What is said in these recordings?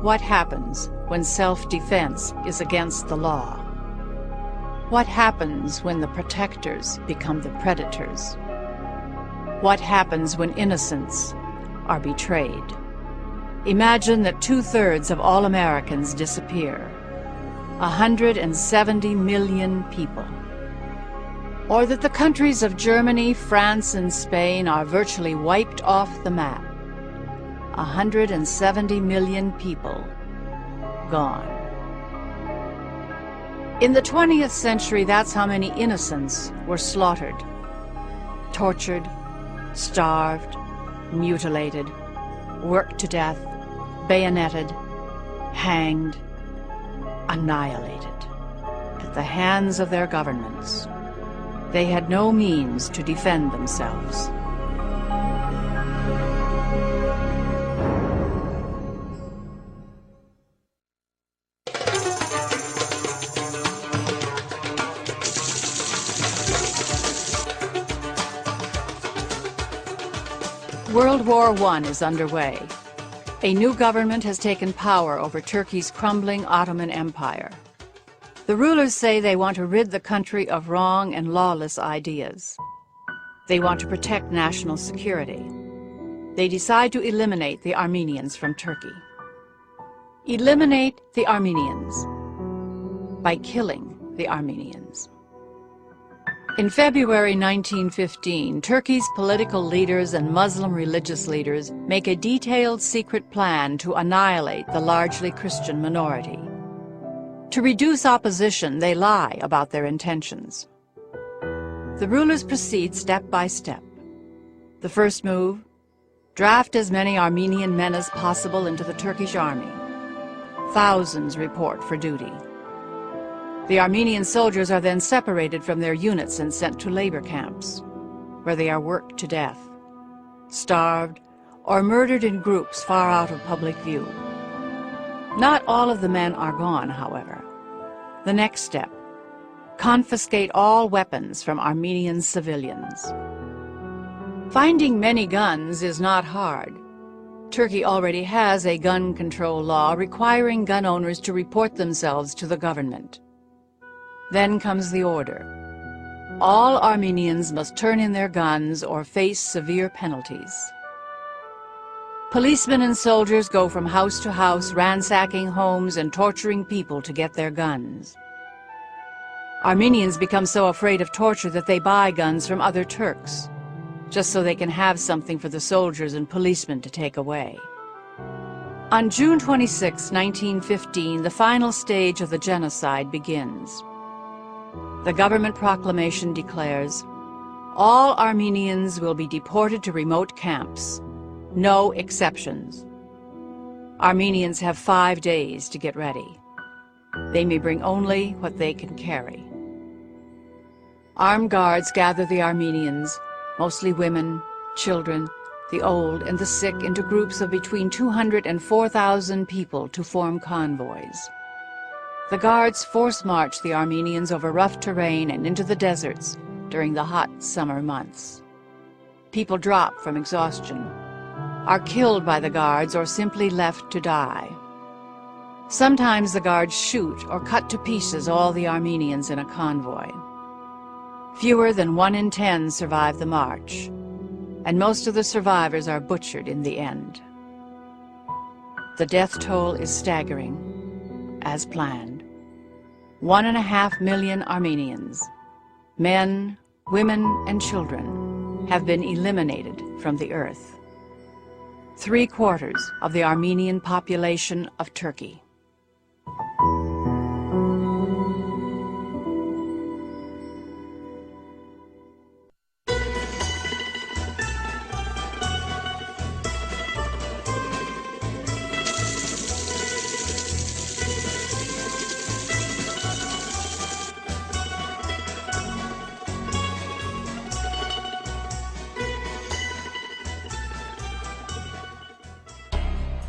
What happens when self-defense is against the law? What happens when the protectors become the predators? What happens when innocents are betrayed? Imagine that 2/3 of all Americans disappear. 170 million people. Or that the countries of Germany, France, and Spain are virtually wiped off the map. 170 million people gone. In the 20th century, that's how many innocents were slaughtered, tortured, starved, mutilated, worked to death, bayoneted, hanged, annihilated at the hands of their governments. They had no means to defend themselves. World War I is underway. A new government has taken power over Turkey's crumbling Ottoman Empire. The rulers say they want to rid the country of wrong and lawless ideas. They want to protect national security. They decide to eliminate the Armenians from Turkey. Eliminate the Armenians by killing the Armenians. In February 1915, Turkey's political leaders and Muslim religious leaders make a detailed secret plan to annihilate the largely Christian minority. To reduce opposition, they lie about their intentions. The rulers proceed step by step. The first move, draft as many Armenian men as possible into the Turkish army. Thousands report for duty. The Armenian soldiers are then separated from their units and sent to labor camps, where they are worked to death, starved, or murdered in groups far out of public view. Not all of the men are gone, however. The next step, confiscate all weapons from Armenian civilians. Finding many guns is not hard. Turkey already has a gun control law requiring gun owners to report themselves to the government. Then comes the order. All Armenians must turn in their guns or face severe penalties. Policemen and soldiers go from house to house, ransacking homes and torturing people to get their guns. Armenians become so afraid of torture that they buy guns from other Turks, just so they can have something for the soldiers and policemen to take away. On June 26, 1915, the final stage of the genocide begins. The government proclamation declares, all Armenians will be deported to remote camps. No exceptions. Armenians have 5 days to get ready. They may bring only what they can carry. Armed guards gather the Armenians, mostly women, children, the old and the sick, into groups of between 200 and 4,000 people to form convoys. The guards force-march the Armenians over rough terrain and into the deserts during the hot summer months. People drop from exhaustion, are killed by the guards, or simply left to die. Sometimes the guards shoot or cut to pieces all the Armenians in a convoy. Fewer than 1 in 10 survive the march, and most of the survivors are butchered in the end. The death toll is staggering, as planned. 1.5 million Armenians, men, women, and children, have been eliminated from the earth. 3/4 of the Armenian population of Turkey.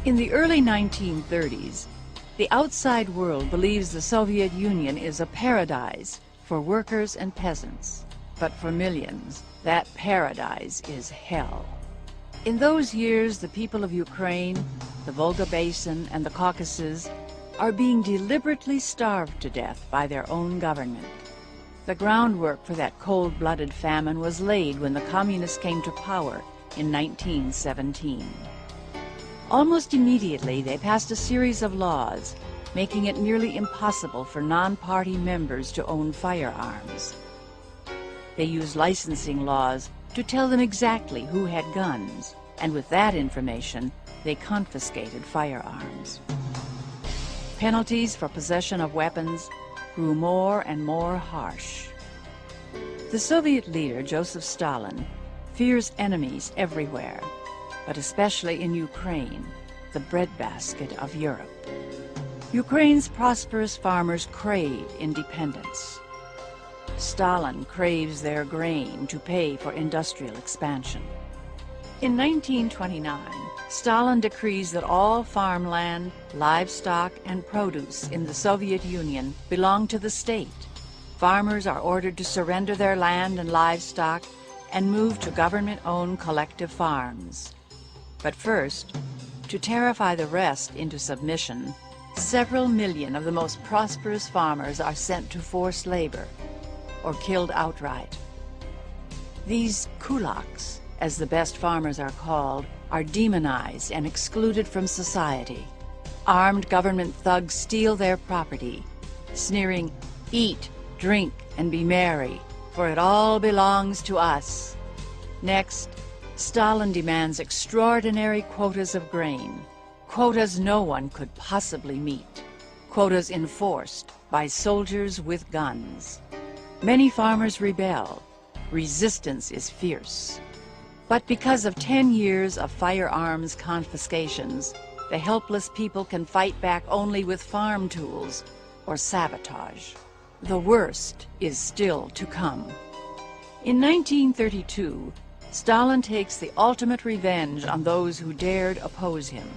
In the early 1930s, the outside world believes the Soviet Union is a paradise for workers and peasants. But for millions, that paradise is hell. In those years, the people of Ukraine, the Volga Basin, and the Caucasus are being deliberately starved to death by their own government. The groundwork for that cold-blooded famine was laid when the communists came to power in 1917. Almost immediately, they passed a series of laws, making it nearly impossible for non-party members to own firearms. They used licensing laws to tell them exactly who had guns, and with that information, they confiscated firearms. Penalties for possession of weapons grew more and more harsh. The Soviet leader, Joseph Stalin, fears enemies everywhere, but especially in Ukraine, the breadbasket of Europe. Ukraine's prosperous farmers crave independence. Stalin craves their grain to pay for industrial expansion. In 1929, Stalin decrees that all farmland, livestock, and produce in the Soviet Union belong to the state. Farmers are ordered to surrender their land and livestock and move to government-owned collective farms. But first, to terrify the rest into submission, several million of the most prosperous farmers are sent to forced labor or killed outright. These kulaks, as the best farmers are called, are demonized and excluded from society. Armed government thugs steal their property, sneering, "Eat, drink, and be merry, for it all belongs to us." Next, Stalin demands extraordinary quotas of grain, quotas no one could possibly meet, quotas enforced by soldiers with guns. Many farmers rebel. Resistance is fierce. But because of 10 years of firearms confiscations, the helpless people can fight back only with farm tools or sabotage. The worst is still to come. In 1932, Stalin takes the ultimate revenge on those who dared oppose him.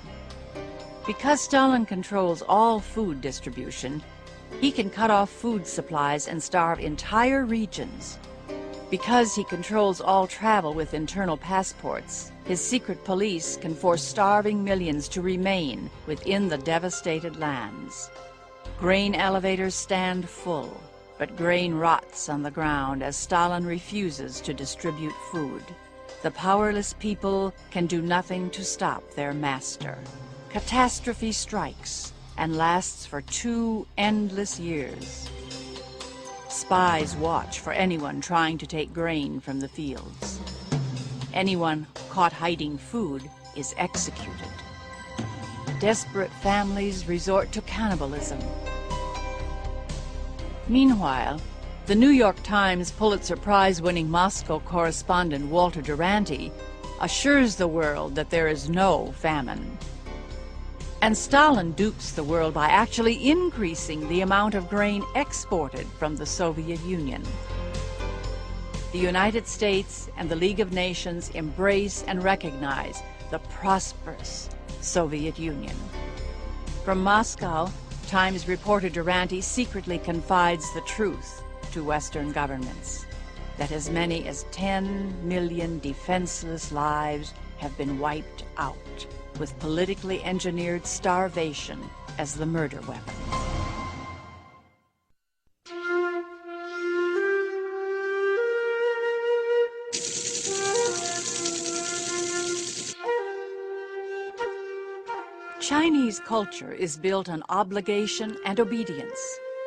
Because Stalin controls all food distribution, he can cut off food supplies and starve entire regions. Because he controls all travel with internal passports, his secret police can force starving millions to remain within the devastated lands. Grain elevators stand full, but grain rots on the ground as Stalin refuses to distribute food. The powerless people can do nothing to stop their master. Catastrophe strikes and lasts for 2 endless years. Spies watch for anyone trying to take grain from the fields. Anyone caught hiding food is executed. Desperate families resort to cannibalism. Meanwhile, the New York Times Pulitzer Prize-winning Moscow correspondent Walter Duranty assures the world that there is no famine. And Stalin dupes the world by actually increasing the amount of grain exported from the Soviet Union. The United States and the League of Nations embrace and recognize the prosperous Soviet Union. From Moscow, Times reporter Duranty secretly confides the truth to Western governments, that as many as 10 million defenseless lives have been wiped out, with politically engineered starvation as the murder weapon. Chinese culture is built on obligation and obedience.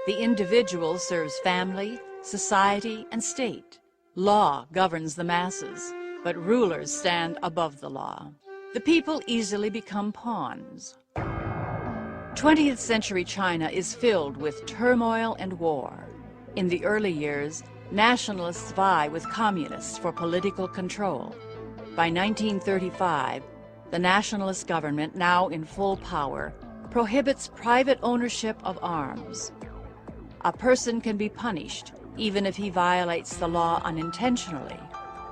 The individual serves family, society, and state. Law governs the masses, but rulers stand above the law. The people easily become pawns. 20th century China is filled with turmoil and war. In the early years, nationalists vie with communists for political control. By 1935, the nationalist government, now in full power, prohibits private ownership of arms. A person can be punished even if he violates the law unintentionally.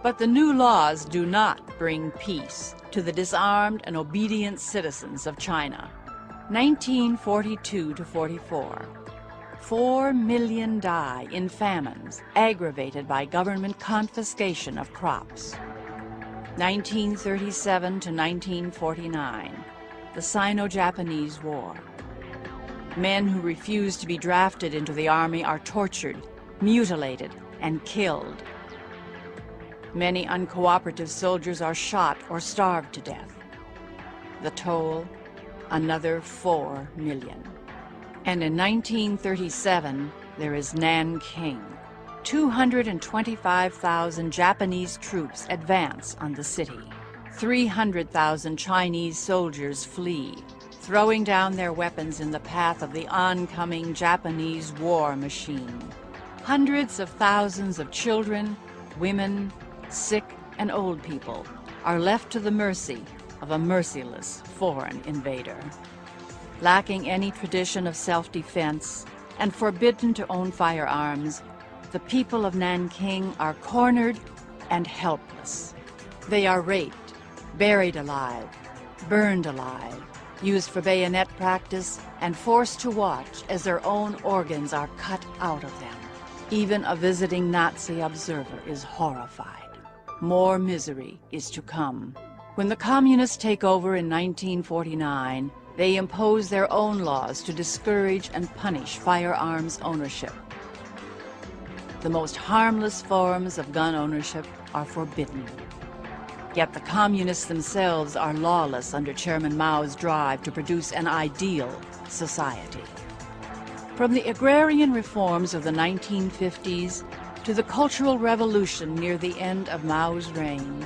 But the new laws do not bring peace to the disarmed and obedient citizens of China. 1942 to 44. 4 million die in famines aggravated by government confiscation of crops. 1937 to 1949. the Sino-Japanese War. Men who refuse to be drafted into the army are tortured, mutilated, and killed. Many uncooperative soldiers are shot or starved to death. The toll, another 4 million. And in 1937, there is Nanking. 225,000 Japanese troops advance on the city. 300,000 Chinese soldiers flee, throwing down their weapons in the path of the oncoming Japanese war machine. Hundreds of thousands of children, women, sick, and old people are left to the mercy of a merciless foreign invader. Lacking any tradition of self-defense and forbidden to own firearms, the people of Nanking are cornered and helpless. They are raped, buried alive, burned alive, used for bayonet practice, and forced to watch as their own organs are cut out of them. Even a visiting Nazi observer is horrified. More misery is to come. When the communists take over in 1949, they impose their own laws to discourage and punish firearms ownership. The most harmless forms of gun ownership are forbidden. Yet the communists themselves are lawless under Chairman Mao's drive to produce an ideal society. From the agrarian reforms of the 1950s to the Cultural Revolution near the end of Mao's reign,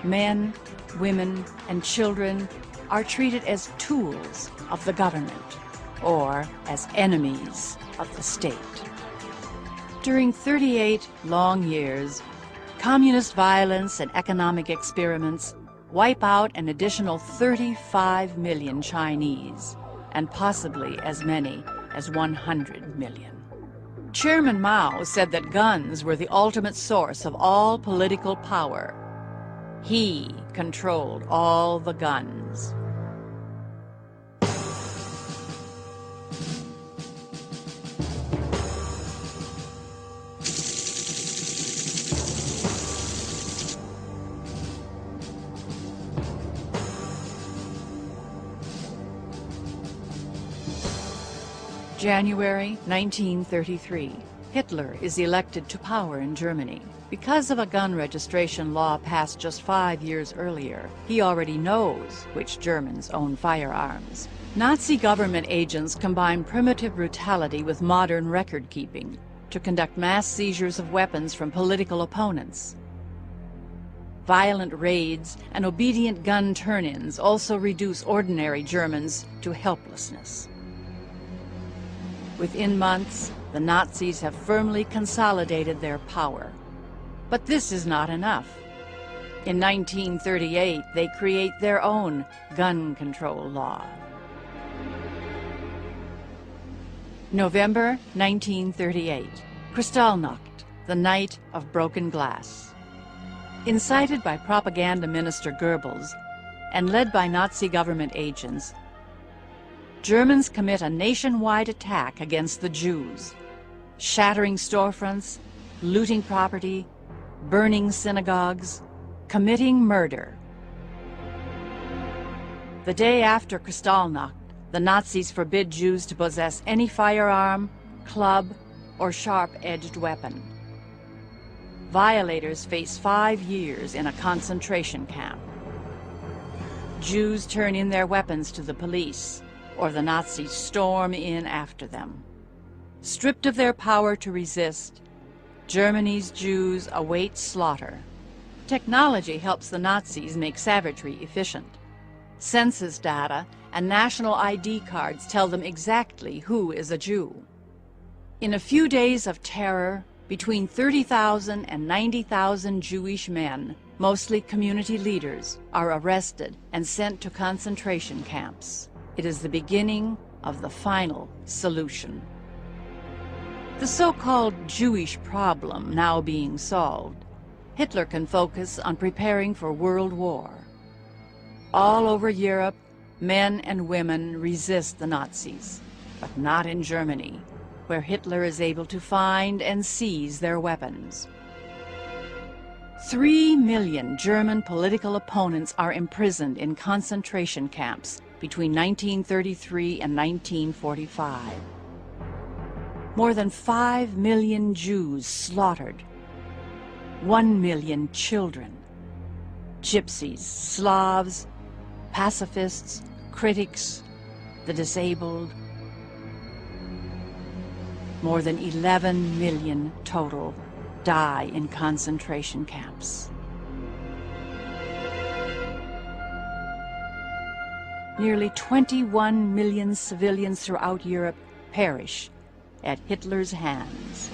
men, women, and children are treated as tools of the government or as enemies of the state. During 38 long years, communist violence and economic experiments wipe out an additional 35 million Chinese, and possibly as many as 100 million. Chairman Mao said that guns were the ultimate source of all political power. He controlled all the guns. January 1933. Hitler is elected to power in Germany. Because of a gun registration law passed just 5 years earlier, he already knows which Germans own firearms. Nazi government agents combine primitive brutality with modern record-keeping to conduct mass seizures of weapons from political opponents. Violent raids and obedient gun turn-ins also reduce ordinary Germans to helplessness. Within months, the Nazis have firmly consolidated their power. But this is not enough. In 1938, they create their own gun control law. November 1938. Kristallnacht, the night of broken glass. Incited by propaganda minister Goebbels and led by Nazi government agents, Germans commit a nationwide attack against the Jews, shattering storefronts, looting property, burning synagogues, committing murder. The day after Kristallnacht, the Nazis forbid Jews to possess any firearm, club, or sharp-edged weapon. Violators face 5 years in a concentration camp. Jews turn in their weapons to the police, or the Nazis storm in after them. Stripped of their power to resist, Germany's Jews await slaughter. Technology helps the Nazis make savagery efficient. Census data and national ID cards tell them exactly who is a Jew. In a few days of terror, between 30,000 and 90,000 Jewish men, mostly community leaders, are arrested and sent to concentration camps. It is the beginning of the final solution. The so-called Jewish problem now being solved, Hitler can focus on preparing for World War. All over Europe, men and women resist the Nazis, but not in Germany, where Hitler is able to find and seize their weapons. 3 million German political opponents are imprisoned in concentration camps between 1933 and 1945. More than 5 million Jews slaughtered, 1 million children, gypsies, Slavs, pacifists, critics, the disabled. More than 11 million total die in concentration camps. Nearly 21 million civilians throughout Europe perish at Hitler's hands.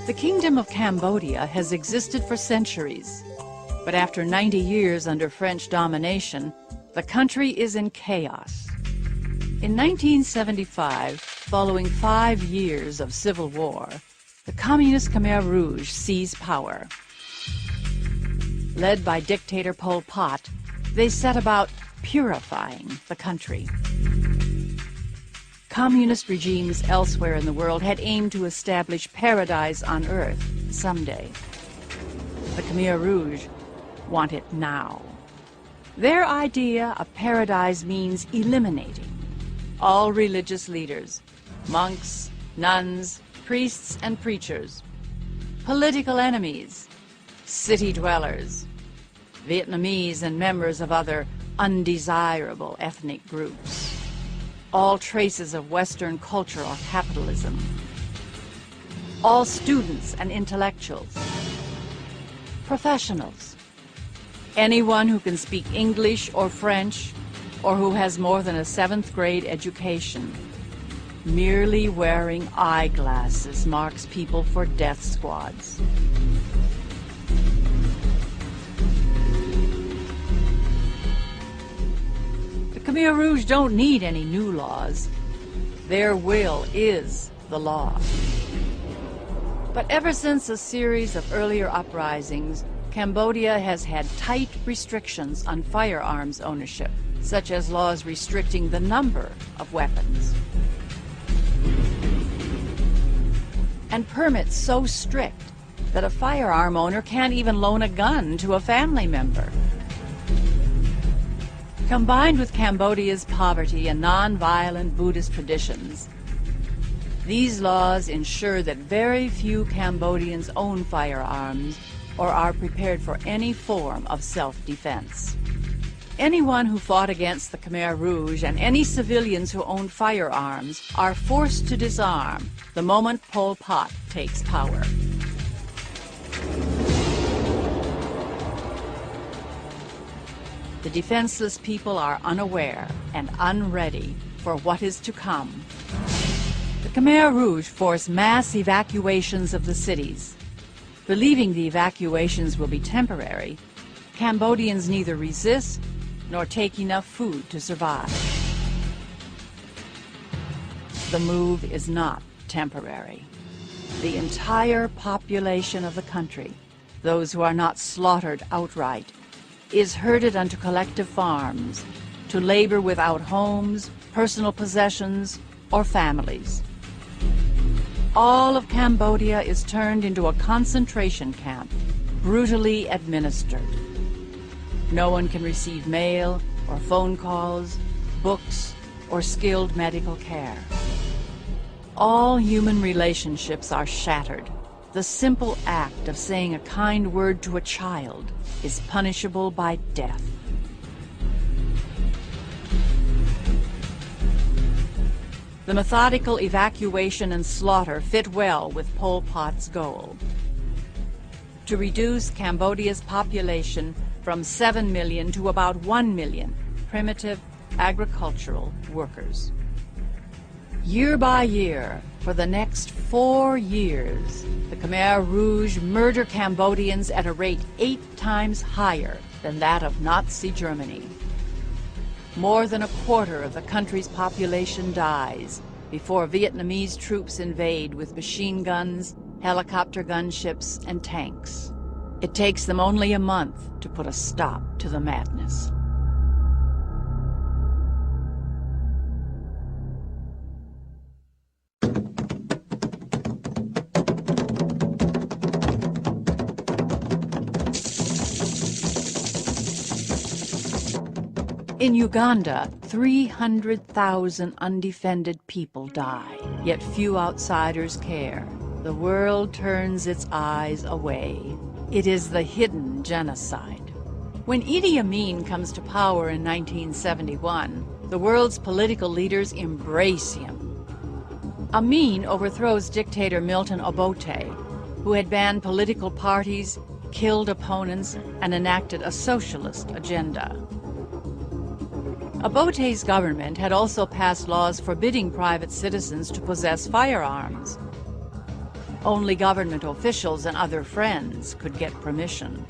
The Kingdom of Cambodia has existed for centuries, but after 90 years under French domination, the country is in chaos. In 1975, following 5 years of civil war, the Communist Khmer Rouge seized power. Led by dictator Pol Pot, they set about purifying the country. Communist regimes elsewhere in the world had aimed to establish paradise on earth someday. The Khmer Rouge want it now. Their idea of paradise means eliminating all religious leaders, monks, nuns, priests and preachers, political enemies, city dwellers, Vietnamese and members of other undesirable ethnic groups, all traces of Western culture or capitalism, all students and intellectuals, professionals, anyone who can speak English or French or who has more than a 7th grade education. Merely wearing eyeglasses marks people for death squads. Khmer Rouge don't need any new laws. Their will is the law. But ever since a series of earlier uprisings, Cambodia has had tight restrictions on firearms ownership, such as laws restricting the number of weapons. And permits so strict that a firearm owner can't even loan a gun to a family member. Combined with Cambodia's poverty and non-violent Buddhist traditions, these laws ensure that very few Cambodians own firearms or are prepared for any form of self-defense. Anyone who fought against the Khmer Rouge and any civilians who owned firearms are forced to disarm the moment Pol Pot takes power. The defenseless people are unaware and unready for what is to come. The Khmer Rouge force mass evacuations of the cities. Believing the evacuations will be temporary, Cambodians neither resist nor take enough food to survive. The move is not temporary. The entire population of the country, those who are not slaughtered outright, is herded onto collective farms to labor without homes, personal possessions, or families. All of Cambodia is turned into a concentration camp, brutally administered. No one can receive mail or phone calls, books, or skilled medical care. All human relationships are shattered. The simple act of saying a kind word to a child is punishable by death. The methodical evacuation and slaughter fit well with Pol Pot's goal: to reduce Cambodia's population from 7 million to about 1 million primitive agricultural workers. Year by year, for the next 4 years, the Khmer Rouge murder Cambodians at a rate 8 times higher than that of Nazi Germany. More than a quarter of the country's population dies before Vietnamese troops invade with machine guns, helicopter gunships, and tanks. It takes them only a month to put a stop to the madness. In Uganda, 300,000 undefended people die, yet few outsiders care. The world turns its eyes away. It is the hidden genocide. When Idi Amin comes to power in 1971, the world's political leaders embrace him. Amin overthrows dictator Milton Obote, who had banned political parties, killed opponents, and enacted a socialist agenda. Obote's government had also passed laws forbidding private citizens to possess firearms. Only government officials and other friends could get permission.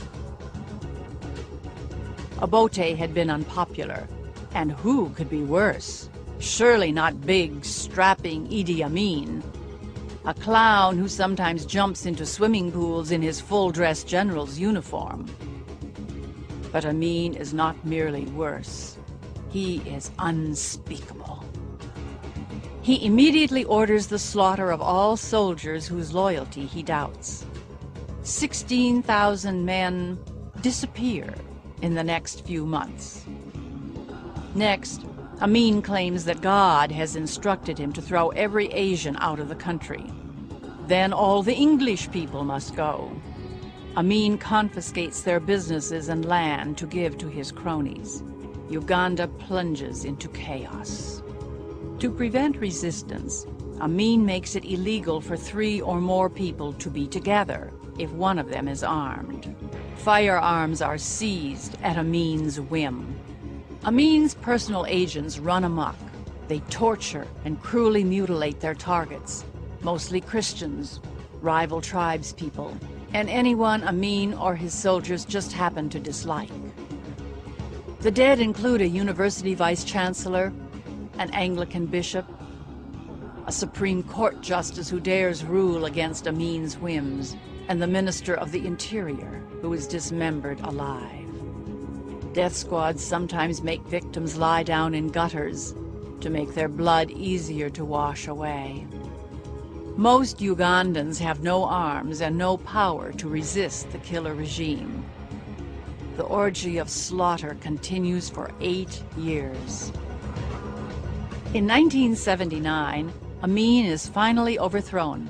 Obote had been unpopular, and who could be worse? Surely not big, strapping Idi Amin, a clown who sometimes jumps into swimming pools in his full-dress general's uniform. But Amin is not merely worse. He is unspeakable. He immediately orders the slaughter of all soldiers whose loyalty he doubts. 16,000 men disappear in the next few months. Next, Amin claims that God has instructed him to throw every Asian out of the country. Then all the English people must go. Amin confiscates their businesses and land to give to his cronies. Uganda plunges into chaos. To prevent resistance, Amin makes it illegal for 3 or more people to be together if one of them is armed. Firearms are seized at Amin's whim. Amin's personal agents run amok. They torture and cruelly mutilate their targets, mostly Christians, rival tribespeople, and anyone Amin or his soldiers just happen to dislike. The dead include a university vice-chancellor, an Anglican bishop, a Supreme Court justice who dares rule against Amin's whims, and the Minister of the Interior, who is dismembered alive. Death squads sometimes make victims lie down in gutters to make their blood easier to wash away. Most Ugandans have no arms and no power to resist the killer regime. The orgy of slaughter continues for 8 years. In 1979, Amin is finally overthrown.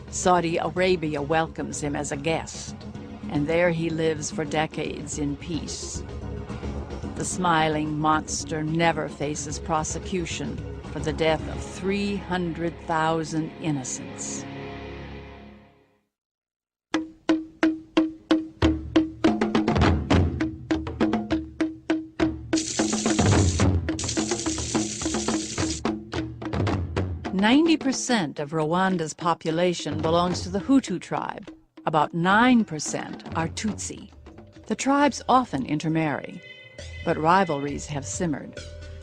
Saudi Arabia welcomes him as a guest, and there he lives for decades in peace. The smiling monster never faces prosecution for the death of 300,000 innocents. 90% of Rwanda's population belongs to the Hutu tribe. About 9% are Tutsi. The tribes often intermarry, but rivalries have simmered,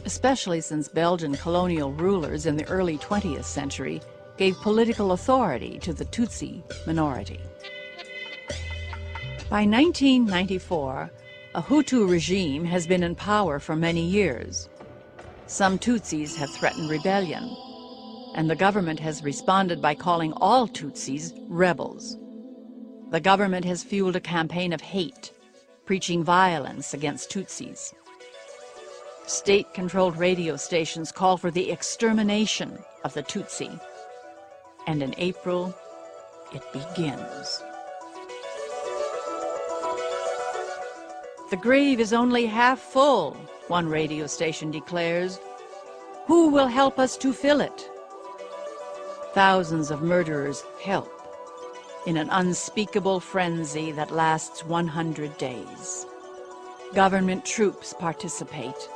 especially since Belgian colonial rulers in the early 20th century gave political authority to the Tutsi minority. By 1994, a Hutu regime has been in power for many years. Some Tutsis have threatened rebellion, and the government has responded by calling all Tutsis rebels. The government has fueled a campaign of hate, preaching violence against Tutsis. State-controlled radio stations call for the extermination of the Tutsi. And in April, it begins. The grave is only half full, one radio station declares. Who will help us to fill it? Thousands of murderers help in an unspeakable frenzy that lasts 100 days. Government troops participate.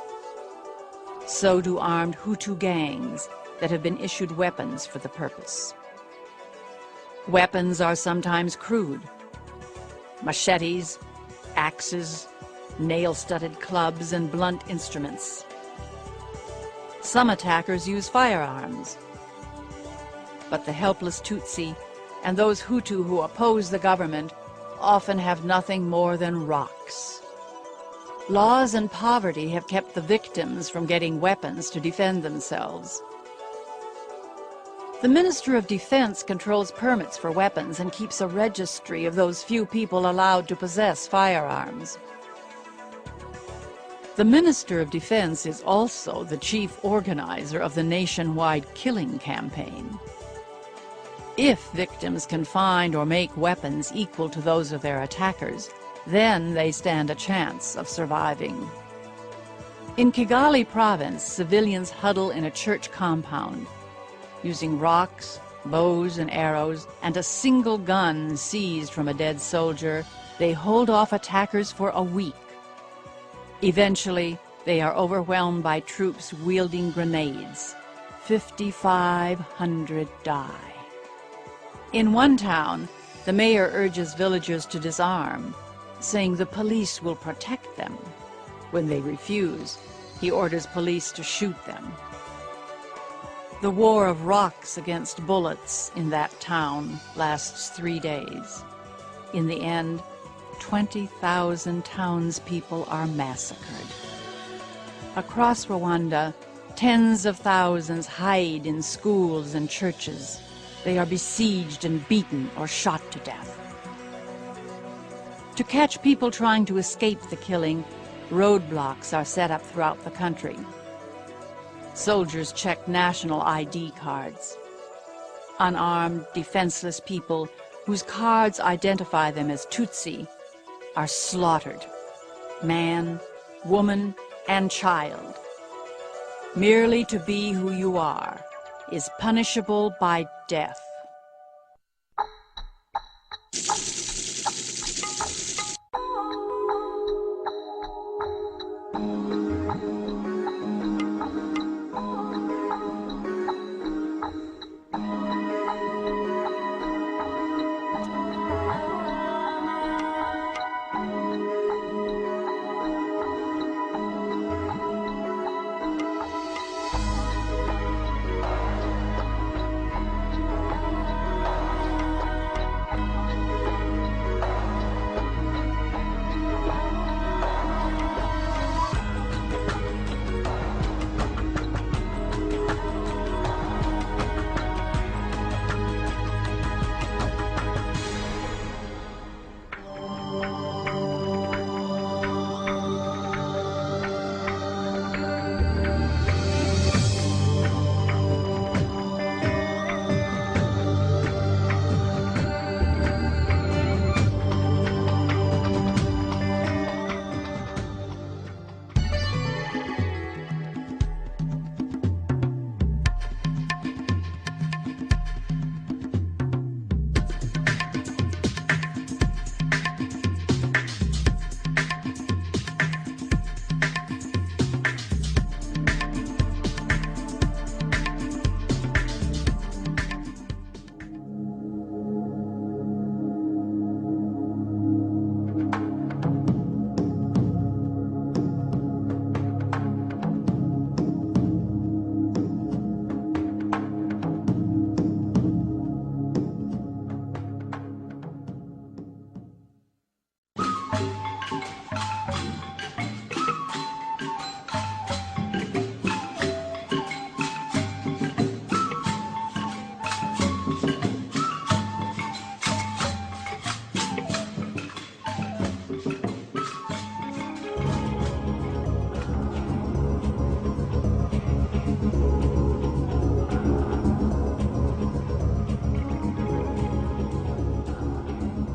So do armed Hutu gangs that have been issued weapons for the purpose. Weapons are sometimes crude: machetes, axes, nail-studded clubs, and blunt instruments. Some attackers use firearms, but the helpless Tutsi and those Hutu who oppose the government often have nothing more than rocks. Laws and poverty have kept the victims from getting weapons to defend themselves. The Minister of Defense controls permits for weapons and keeps a registry of those few people allowed to possess firearms. The Minister of Defense is also the chief organizer of the nationwide killing campaign. If victims can find or make weapons equal to those of their attackers, then they stand a chance of surviving. In Kigali province, civilians huddle in a church compound. Using rocks, bows and arrows, and a single gun seized from a dead soldier, they hold off attackers for a week. Eventually, they are overwhelmed by troops wielding grenades. 5,500 die. In one town, the mayor urges villagers to disarm, saying the police will protect them. When they refuse, he orders police to shoot them. The war of rocks against bullets in that town lasts 3 days. In the end, 20,000 townspeople are massacred. Across Rwanda, tens of thousands hide in schools and churches. They are besieged and beaten or shot to death. To catch people trying to escape the killing, roadblocks are set up throughout the country. Soldiers check national ID cards. Unarmed, defenseless people whose cards identify them as Tutsi are slaughtered. Man, woman, and child. Merely to be who you are is punishable by death.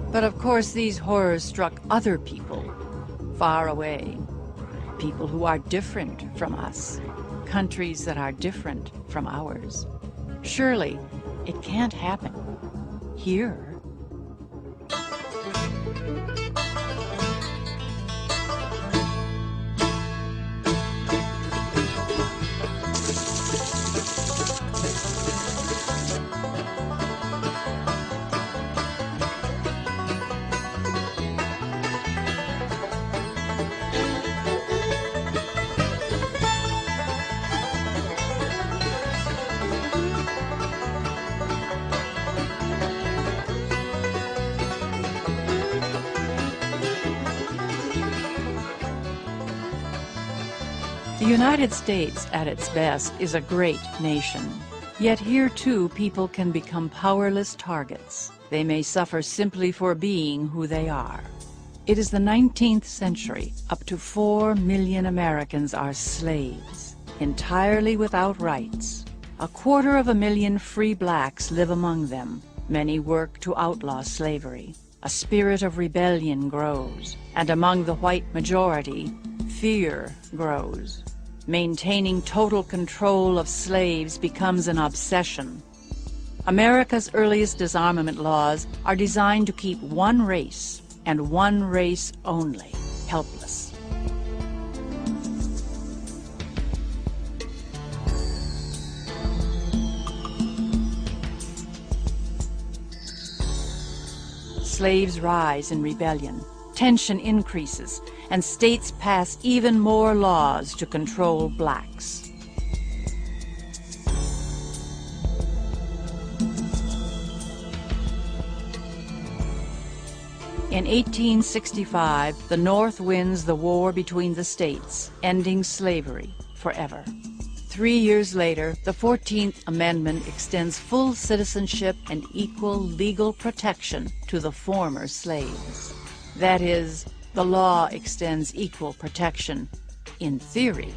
But of course these horrors struck other people, far away. People who are different from us, countries that are different from ours. Surely it can't happen here. The United States, at its best, is a great nation. Yet here, too, people can become powerless targets. They may suffer simply for being who they are. It is the 19th century. Up to 4 million Americans are slaves, entirely without rights. 250,000 free blacks live among them. Many work to outlaw slavery. A spirit of rebellion grows, and among the white majority, fear grows. Maintaining total control of slaves becomes an obsession. America's earliest disarmament laws are designed to keep one race, and one race only, helpless. Slaves rise in rebellion, tension increases, and states pass even more laws to control blacks. In 1865, the North wins the war between the states, ending slavery forever. 3 years later, the 14th Amendment extends full citizenship and equal legal protection to the former slaves. That is, the law extends equal protection in theory.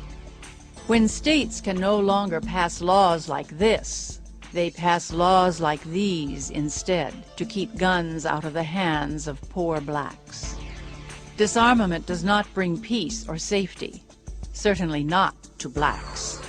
When states can no longer pass laws like this, they pass laws like these instead to keep guns out of the hands of poor blacks. Disarmament does not bring peace or safety, certainly not to blacks.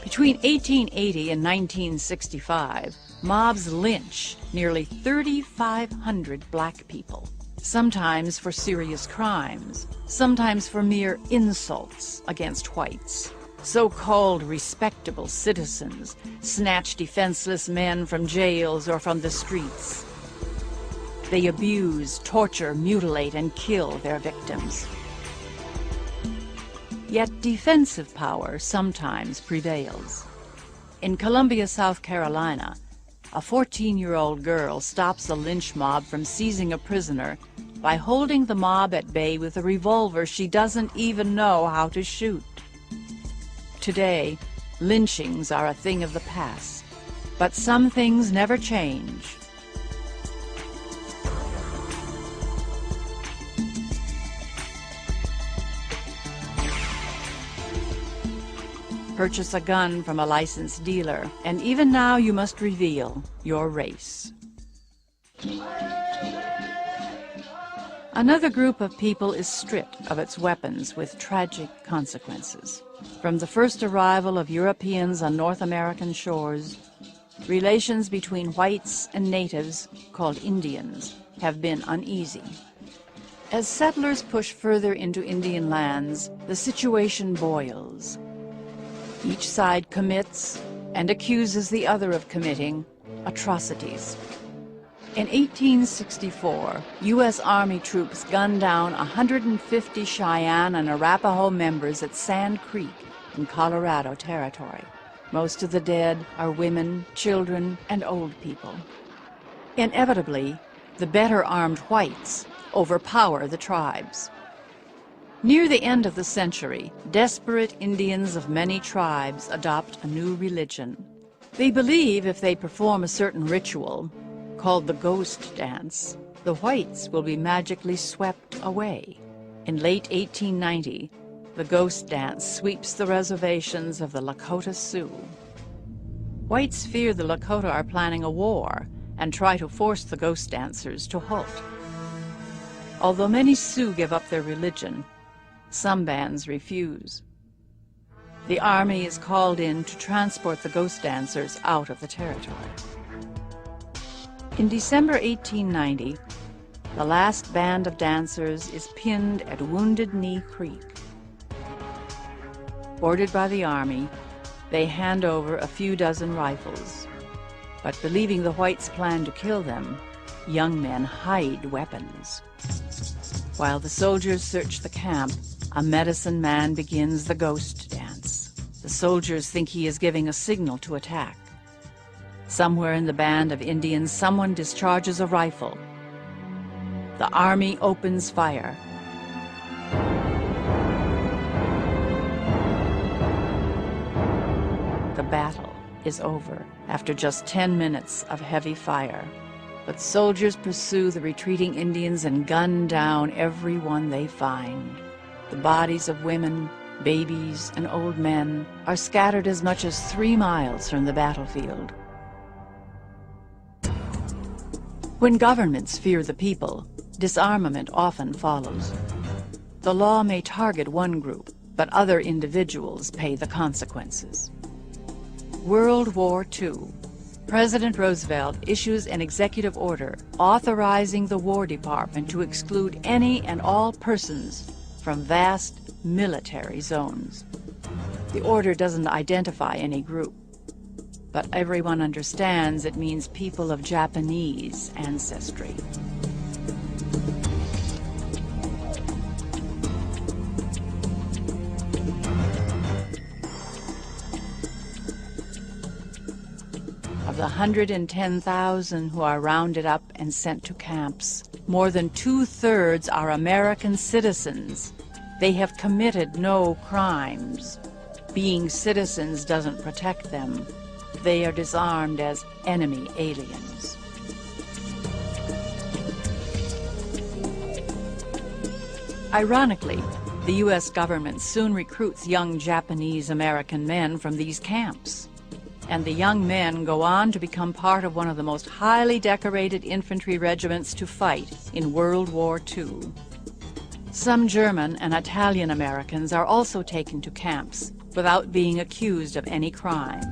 Between 1880 and 1965, mobs lynched nearly 3,500 black people, sometimes for serious crimes, sometimes for mere insults against whites. So-called respectable citizens snatch defenseless men from jails or from the streets. They abuse, torture, mutilate, and kill their victims. Yet defensive power sometimes prevails. In Columbia, South Carolina, a 14-year-old girl stops a lynch mob from seizing a prisoner by holding the mob at bay with a revolver she doesn't even know how to shoot. Today, lynchings are a thing of the past, but some things never change. Purchase a gun from a licensed dealer, and even now you must reveal your race. Another group of people is stripped of its weapons with tragic consequences. From the first arrival of Europeans on North American shores, relations between whites and natives, called Indians, have been uneasy. As settlers push further into Indian lands, the situation boils. Each side commits and accuses the other of committing atrocities. In 1864, U.S. Army troops gunned down 150 Cheyenne and Arapaho members at Sand Creek in Colorado Territory. Most of the dead are women, children, and old people. Inevitably, the better armed whites overpower the tribes. Near the end of the century, desperate Indians of many tribes adopt a new religion. They believe if they perform a certain ritual, called the ghost dance, the whites will be magically swept away. In late 1890, the ghost dance sweeps the reservations of the Lakota Sioux. Whites fear the Lakota are planning a war and try to force the ghost dancers to halt. Although many Sioux give up their religion, some bands refuse. The army is called in to transport the ghost dancers out of the territory. In December 1890, the last band of dancers is pinned at Wounded Knee Creek. Ordered by the army, they hand over a few dozen rifles. But believing the whites plan to kill them, young men hide weapons. While the soldiers search the camp, a medicine man begins the ghost dance. The soldiers think he is giving a signal to attack. Somewhere in the band of Indians, someone discharges a rifle. The army opens fire. battle is over after just 10 minutes of heavy fire. But soldiers pursue the retreating Indians and gun down everyone they find. The bodies of women, babies, and old men are scattered as much as 3 miles from the battlefield. When governments fear the people, disarmament often follows. The law may target one group, but other individuals pay the consequences. World War II. President Roosevelt issues an executive order authorizing the War Department to exclude any and all persons from vast military zones. The order doesn't identify any group, but everyone understands it means people of Japanese ancestry. Of the 110,000 who are rounded up and sent to camps, more than 2/3 are American citizens. They have committed no crimes. Being citizens doesn't protect them. They are disarmed as enemy aliens. Ironically, the U.S. government soon recruits young Japanese American men from these camps. And the young men go on to become part of one of the most highly decorated infantry regiments to fight in World War II. Some German and Italian Americans are also taken to camps without being accused of any crime.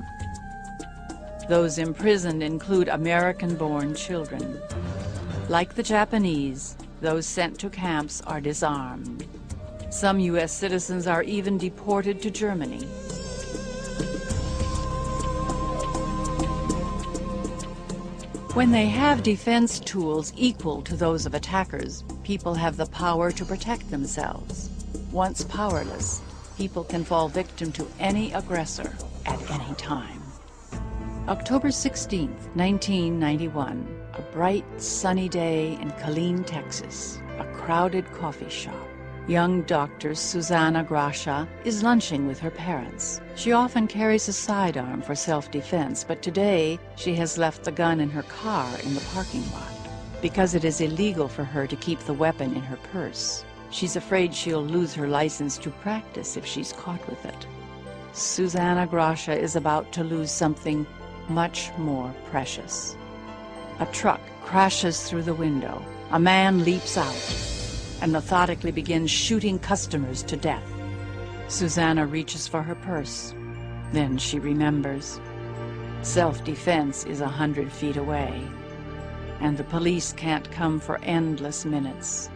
Those imprisoned include American-born children. Like the Japanese, those sent to camps are disarmed. Some U.S. citizens are even deported to Germany. When they have defense tools equal to those of attackers, people have the power to protect themselves. Once powerless, people can fall victim to any aggressor at any time. October 16, 1991, a bright, sunny day in Killeen, Texas, a crowded coffee shop. Young Dr. Susanna Gracia is lunching with her parents. She often carries a sidearm for self-defense, but today she has left the gun in her car in the parking lot because it is illegal for her to keep the weapon in her purse. She's afraid she'll lose her license to practice if she's caught with it. Susanna Gracia is about to lose something much more precious. A truck crashes through the window. A man leaps out and methodically begins shooting customers to death. Susanna reaches for her purse. Then she remembers. Self-defense is 100 feet away, and the police can't come for endless minutes.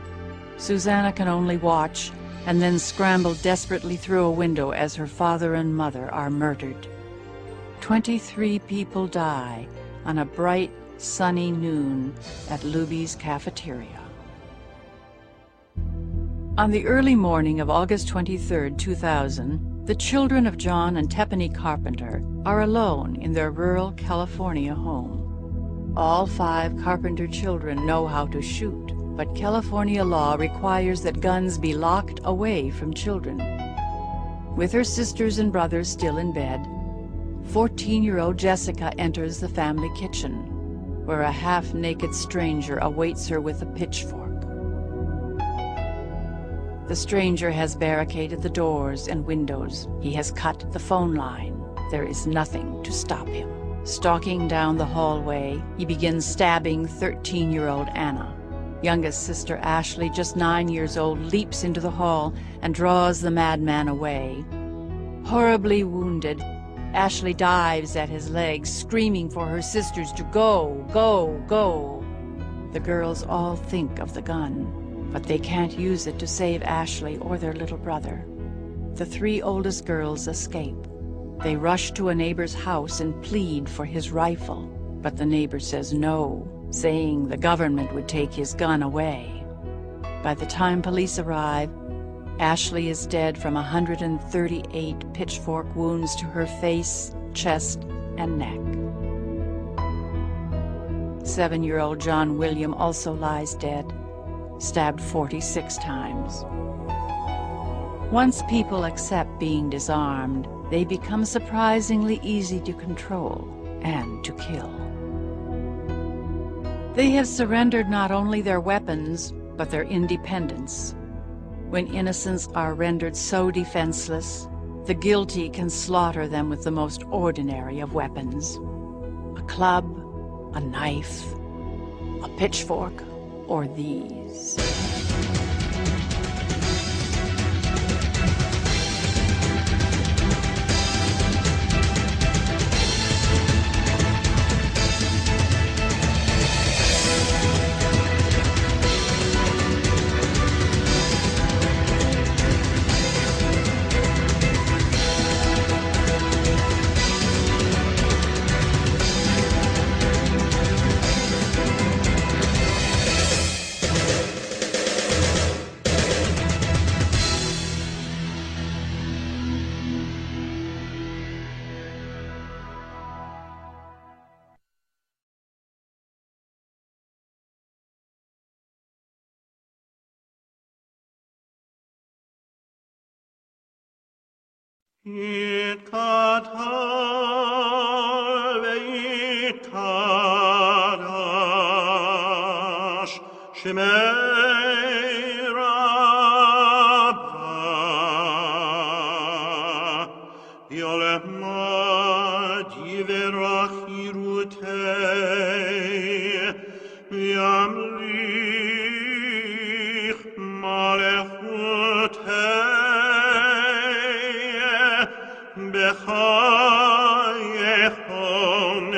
Susanna can only watch and then scramble desperately through a window as her father and mother are murdered. 23 people die on a bright, sunny noon at Luby's cafeteria. On the early morning of August 23, 2000, the children of John and Tiffany Carpenter are alone in their rural California home. All 5 Carpenter children know how to shoot, but California law requires that guns be locked away from children. With her sisters and brothers still in bed, 14-year-old Jessica enters the family kitchen, where a half-naked stranger awaits her with a pitchfork. The stranger has barricaded the doors and windows. He has cut the phone line. There is nothing to stop him. Stalking down the hallway, he begins stabbing 13-year-old Anna. Youngest sister Ashley, just 9 years old, leaps into the hall and draws the madman away. Horribly wounded, Ashley dives at his legs, screaming for her sisters to go, go, go. The girls all think of the gun, but they can't use it to save Ashley or their little brother. The 3 oldest girls escape. They rush to a neighbor's house and plead for his rifle, but the neighbor says no, saying the government would take his gun away. By the time police arrive, Ashley is dead from 138 pitchfork wounds to her face, chest, and neck. 7-year-old John William also lies dead, stabbed 46 times. Once people accept being disarmed, they become surprisingly easy to control and to kill. They have surrendered not only their weapons, but their independence. When innocents are rendered so defenseless, the guilty can slaughter them with the most ordinary of weapons: a club, a knife, a pitchfork, or these. It katar veit kadash shemei rabba yolema diverachirutei yamlich malechutei Bechayechon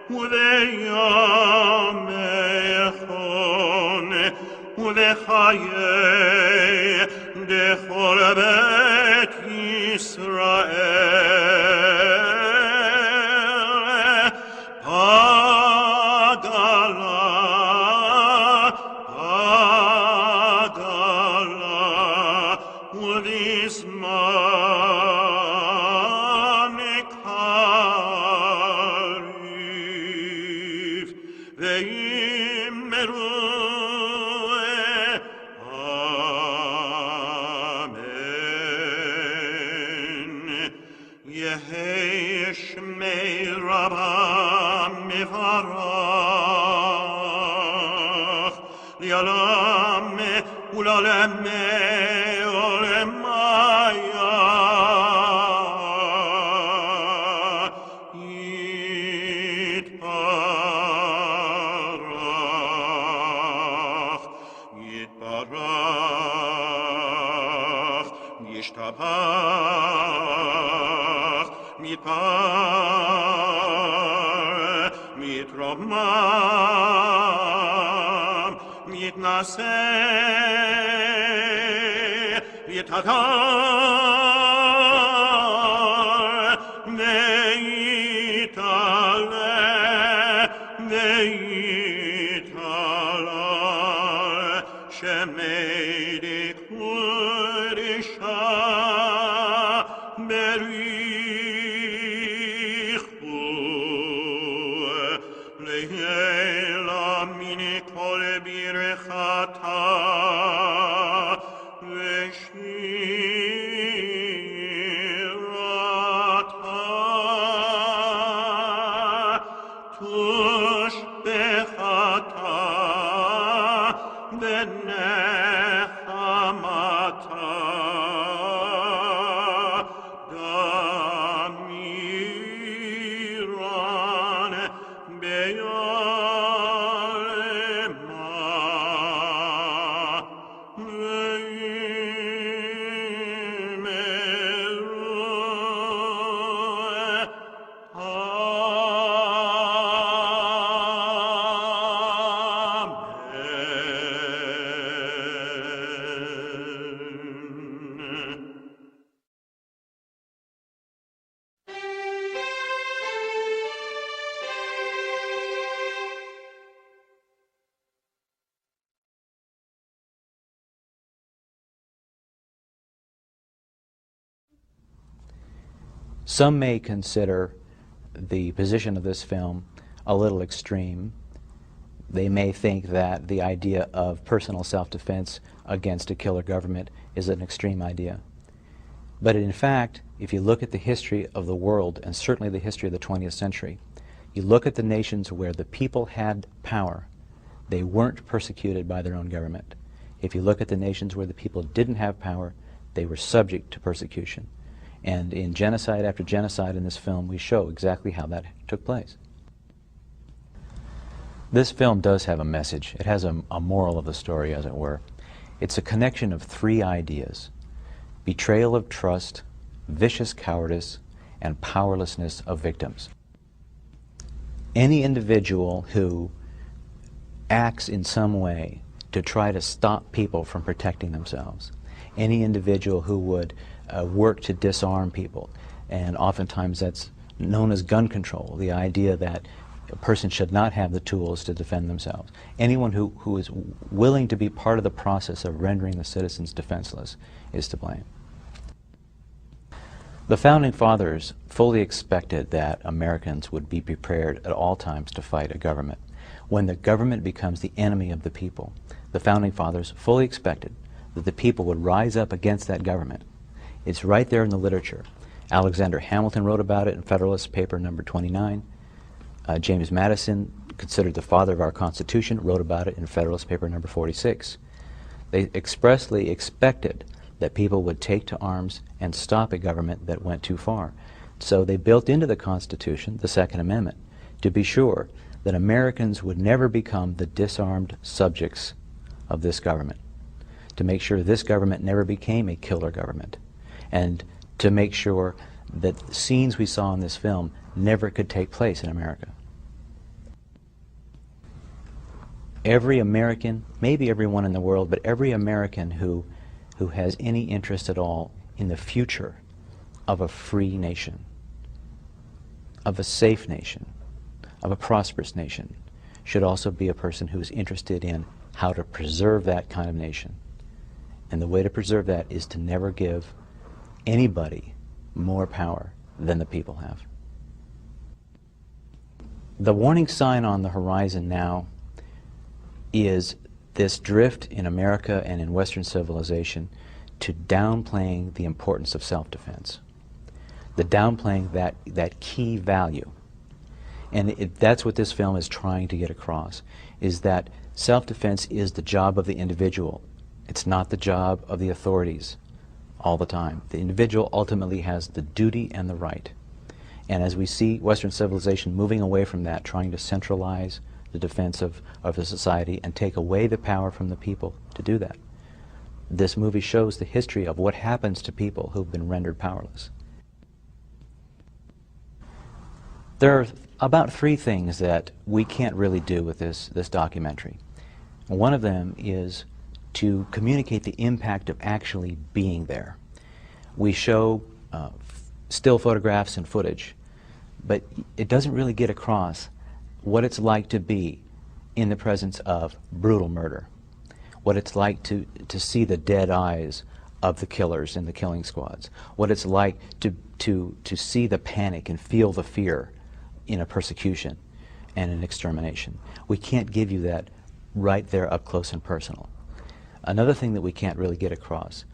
Udeyamechon Udechaye Dechol Bet Yisrael Pagala Udisma mit Romam, mit Naseh, mit Hadar, Neitale, Neitala, Shemedi Kurisha, Some may consider the position of this film a little extreme. They may think that the idea of personal self-defense against a killer government is an extreme idea. But in fact, if you look at the history of the world, and certainly the history of the 20th century, you look at the nations where the people had power, they weren't persecuted by their own government. If you look at the nations where the people didn't have power, they were subject to persecution. And in genocide after genocide in this film, we show exactly how that took place. This film does have a message. It has a moral of the story, as it were. It's a connection of three ideas: betrayal of trust, vicious cowardice, and powerlessness of victims. Any individual who acts in some way to try to stop people from protecting themselves, any individual who would work to disarm people, and oftentimes that's known as gun control, the idea that a person should not have the tools to defend themselves. Anyone who is willing to be part of the process of rendering the citizens defenseless is to blame. The Founding Fathers fully expected that Americans would be prepared at all times to fight a government. When the government becomes the enemy of the people, the Founding Fathers fully expected that the people would rise up against that government. It's right there in the literature. Alexander Hamilton wrote about it in Federalist Paper number 29. James Madison, considered the father of our Constitution, wrote about it in Federalist Paper number 46. They expressly expected that people would take to arms and stop a government that went too far. So they built into the Constitution the Second Amendment to be sure that Americans would never become the disarmed subjects of this government, to make sure this government never became a killer government, and to make sure that the scenes we saw in this film never could take place in America. Every American, maybe everyone in the world, but every American who has any interest at all in the future of a free nation, of a safe nation, of a prosperous nation, should also be a person who is interested in how to preserve that kind of nation. And the way to preserve that is to never give anybody more power than the people have. The warning sign on the horizon now is this drift in America and in Western civilization to downplaying the importance of self-defense, the downplaying that key value. And that's what this film is trying to get across, is that self-defense is the job of the individual. It's not the job of the authorities all the time. The individual ultimately has the duty and the right. And as we see Western civilization moving away from that, trying to centralize the defense of the society and take away the power from the people to do that, this movie shows the history of what happens to people who've been rendered powerless. There are about three things that we can't really do with this documentary. One of them is to communicate the impact of actually being there. We show still photographs and footage, but it doesn't really get across what it's like to be in the presence of brutal murder, what it's like to see the dead eyes of the killers in the killing squads, what it's like to see the panic and feel the fear in a persecution and an extermination. We can't give you that right there up close and personal. Another thing that we can't really get across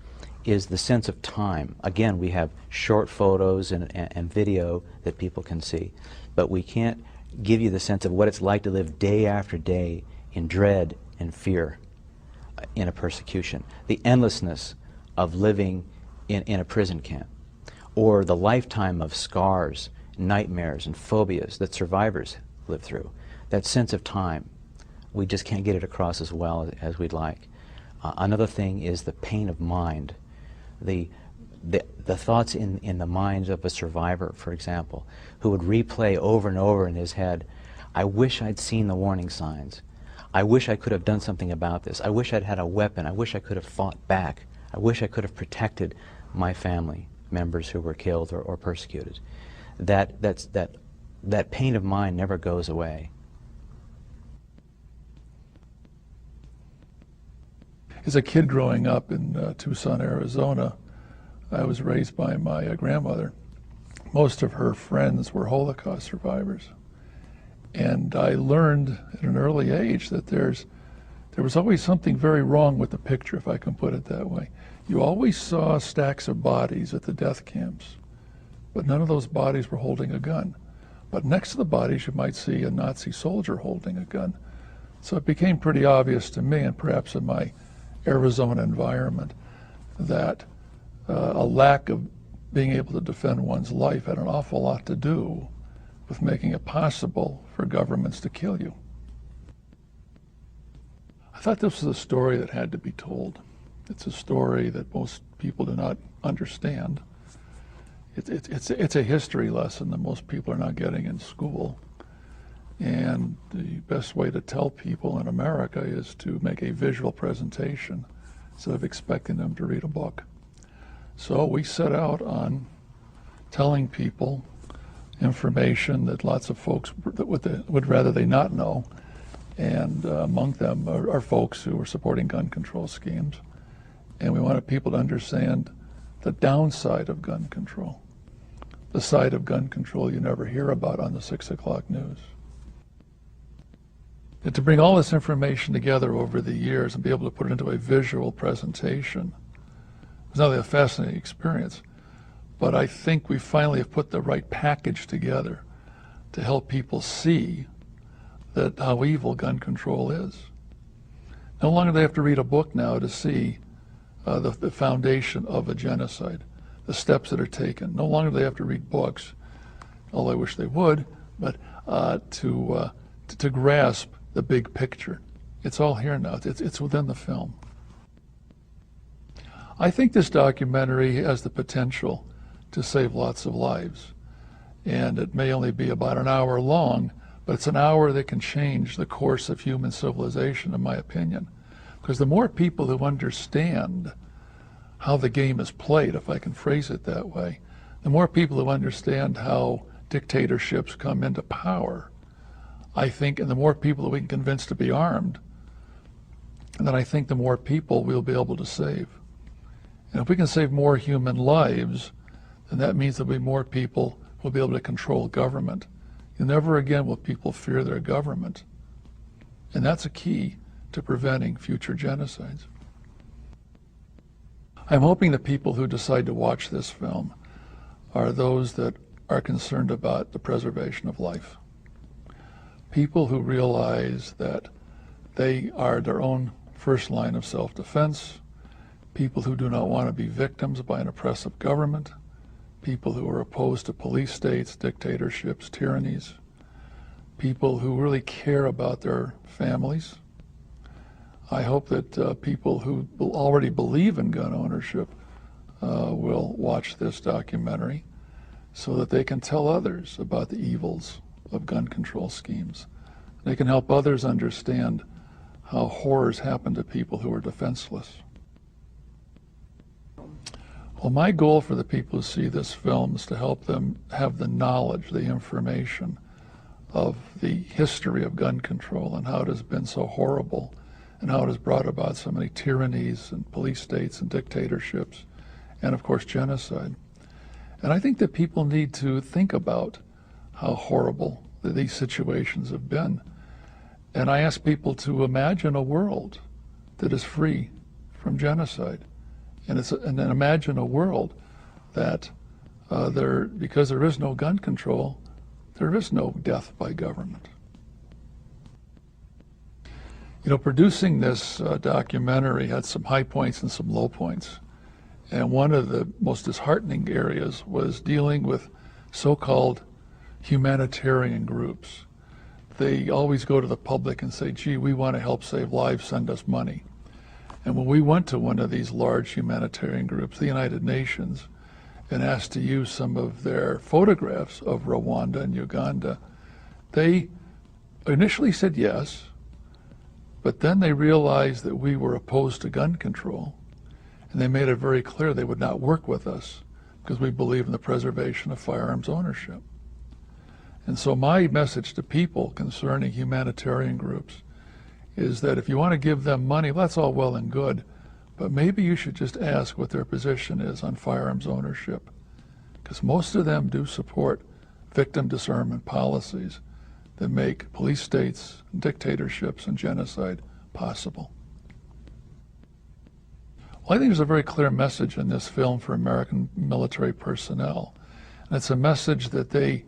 is the sense of time. Again, we have short photos and video that people can see, but we can't give you the sense of what it's like to live day after day in dread and fear in a persecution, the endlessness of living in a prison camp, or the lifetime of scars, nightmares, and phobias that survivors live through. That sense of time, we just can't get it across as well as we'd like. Another thing is the pain of mind, the thoughts in the minds of a survivor, for example, who would replay over and over in his head, I wish I'd seen the warning signs. I wish I could have done something about this. I wish I'd had a weapon. I wish I could have fought back. I wish I could have protected my family members who were killed or persecuted. That pain of mind never goes away. As a kid growing up in Tucson, Arizona, I was raised by my grandmother. Most of her friends were Holocaust survivors. And I learned at an early age that there's there was always something very wrong with the picture, if I can put it that way. You always saw stacks of bodies at the death camps, but none of those bodies were holding a gun. But next to the bodies, you might see a Nazi soldier holding a gun. So it became pretty obvious to me, and perhaps in my Arizona environment, that a lack of being able to defend one's life had an awful lot to do with making it possible for governments to kill you. I thought this was a story that had to be told. It's a story that most people do not understand. It's a history lesson that most people are not getting in school. And the best way to tell people in America is to make a visual presentation instead of expecting them to read a book. So we set out on telling people information that lots of folks would rather they not know. And among them are folks who are supporting gun control schemes. And we wanted people to understand the downside of gun control, the side of gun control you never hear about on the 6 o'clock news. And to bring all this information together over the years and be able to put it into a visual presentation was not only a fascinating experience, but I think we finally have put the right package together to help people see that how evil gun control is. No longer do they have to read a book now to see the foundation of a genocide, the steps that are taken. No longer do they have to read books, although I wish they would, but to grasp the big picture. It's all here now. It's within the film. I think this documentary has the potential to save lots of lives. And it may only be about an hour long, but it's an hour that can change the course of human civilization, in my opinion. Because the more people who understand how the game is played, if I can phrase it that way, the more people who understand how dictatorships come into power, I think, and the more people that we can convince to be armed, and then I think the more people we'll be able to save. And if we can save more human lives, then that means there'll be more people who will be able to control government. And never again will people fear their government. And that's a key to preventing future genocides. I'm hoping the people who decide to watch this film are those that are concerned about the preservation of life. People who realize that they are their own first line of self-defense, people who do not want to be victims by an oppressive government, people who are opposed to police states, dictatorships, tyrannies, people who really care about their families. I hope that people who already believe in gun ownership will watch this documentary so that they can tell others about the evils of gun control schemes. They can help others understand how horrors happen to people who are defenseless. Well, my goal for the people who see this film is to help them have the knowledge, the information of the history of gun control and how it has been so horrible and how it has brought about so many tyrannies and police states and dictatorships and, of course, genocide. And I think that people need to think about how horrible these situations have been. And I ask people to imagine a world that is free from genocide. And then imagine a world that because there is no gun control, there is no death by government. You know, producing this documentary had some high points and some low points. And one of the most disheartening areas was dealing with so-called humanitarian groups. They always go to the public and say, gee, we want to help save lives, send us money. And when we went to one of these large humanitarian groups, the United Nations, and asked to use some of their photographs of Rwanda and Uganda, they initially said yes, but then they realized that we were opposed to gun control, and they made it very clear they would not work with us because we believe in the preservation of firearms ownership. And so my message to people concerning humanitarian groups is that if you want to give them money, that's all well and good, but maybe you should just ask what their position is on firearms ownership, because most of them do support victim disarmament policies that make police states, dictatorships, and genocide possible. Well, I think there's a very clear message in this film for American military personnel. And it's a message that they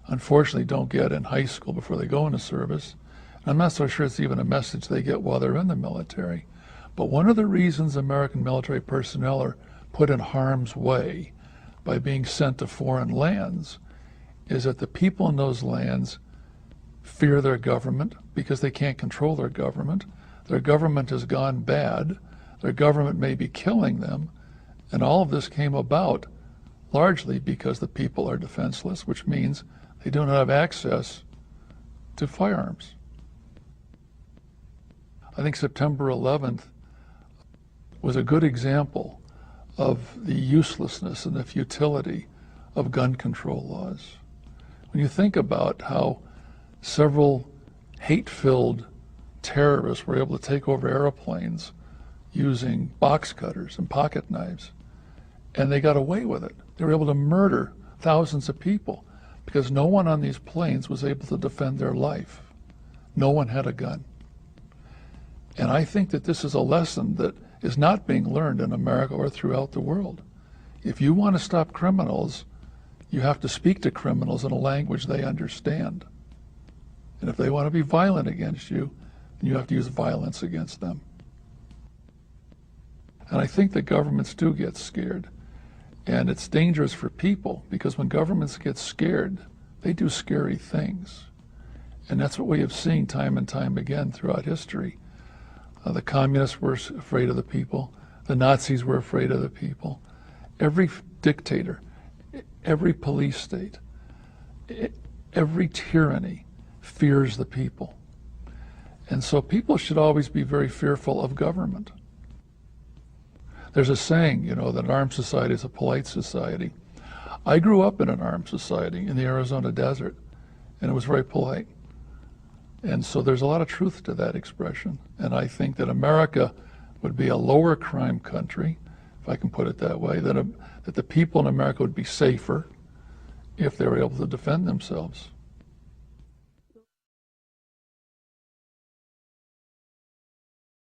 unfortunately don't get in high school before they go into service. And I'm not so sure it's even a message they get while they're in the military. But one of the reasons American military personnel are put in harm's way by being sent to foreign lands is that the people in those lands fear their government because they can't control their government. Their government has gone bad. Their government may be killing them. And all of this came about largely because the people are defenseless, which means they do not have access to firearms. I think September 11th was a good example of the uselessness and the futility of gun control laws. When you think about how several hate-filled terrorists were able to take over airplanes using box cutters and pocket knives, and they got away with it. They were able to murder thousands of people because no one on these planes was able to defend their life. No one had a gun. And I think that this is a lesson that is not being learned in America or throughout the world. If you want to stop criminals, you have to speak to criminals in a language they understand. And if they want to be violent against you, then you have to use violence against them. And I think that governments do get scared. And it's dangerous for people because when governments get scared, they do scary things. And that's what we have seen time and time again throughout history. The communists were afraid of the people. The Nazis were afraid of the people. Every dictator, every police state, every tyranny fears the people. And so people should always be very fearful of government. There's a saying, that an armed society is a polite society. I grew up in an armed society in the Arizona desert, and it was very polite. And so there's a lot of truth to that expression. And I think that America would be a lower crime country, if I can put it that way, that the people in America would be safer if they were able to defend themselves.